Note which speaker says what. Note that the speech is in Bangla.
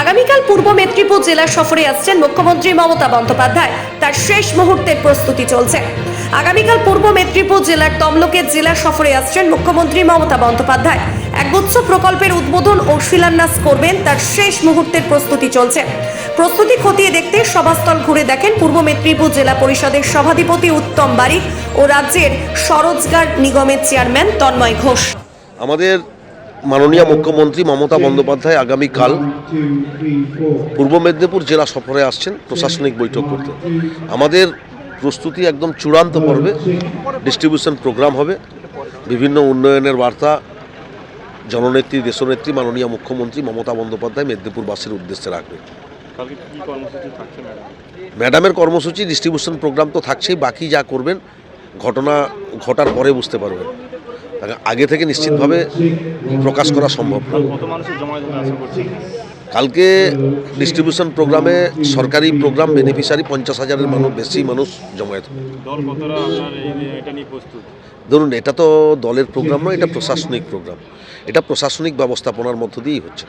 Speaker 1: আগামীকাল পূর্ব মেদিনীপুর জেলা সফরে আসছেন মুখ্যমন্ত্রী মমতা বন্দ্যোপাধ্যায়। তার শেষ মুহূর্তের প্রস্তুতি চলছে। আগামীকাল পূর্ব মেদিনীপুর জেলার তমলুকের জেলা সফরে আসছেন মুখ্যমন্ত্রী মমতা বন্দ্যোপাধ্যায়। একগুচ্ছ প্রকল্পের উদ্বোধন ও শিলান্যাস করবেন। তার শেষ মুহূর্তের প্রস্তুতি চলছে। প্রস্তুতি খতিয়ে দেখতে সভাস্থল ঘুরে দেখেন পূর্ব মেদিনীপুর জেলা পরিষদের সভাধিপতি উত্তম বারিক ও রাজ্যের স্বরোজগার নিগমের চেয়ারম্যান তন্ময় ঘোষ।
Speaker 2: আমাদের মাননীয় মুখ্যমন্ত্রী মমতা বন্দ্যোপাধ্যায় আগামীকাল পূর্ব মেদিনীপুর জেলা সফরে আসছেন প্রশাসনিক বৈঠক করতে। আমাদের প্রস্তুতি একদম চূড়ান্ত পর্বে। ডিস্ট্রিবিউশন প্রোগ্রাম হবে, বিভিন্ন উন্নয়নের বার্তা জননেত্রী দেশনেত্রী মাননীয় মুখ্যমন্ত্রী মমতা বন্দ্যোপাধ্যায় মেদিনীপুরবাসীর উদ্দেশ্যে রাখবেন। ম্যাডামের কর্মসূচি ডিস্ট্রিবিউশন প্রোগ্রাম তো থাকছেই, বাকি যা করবেন ঘটনা ঘটার পরে বুঝতে পারবেন। আগে থেকে নিশ্চিতভাবে প্রকাশ করা সম্ভব না। কালকে ডিস্ট্রিবিউশন প্রোগ্রামে সরকারি প্রোগ্রাম বেনিফিশিয়ারি 50,000-এর বেশি মানুষ জমায়েত হবে। ধরুন, এটা তো দলের প্রোগ্রাম নয়, এটা প্রশাসনিক প্রোগ্রাম। এটা প্রশাসনিক ব্যবস্থাপনার মধ্য দিয়েই হচ্ছে।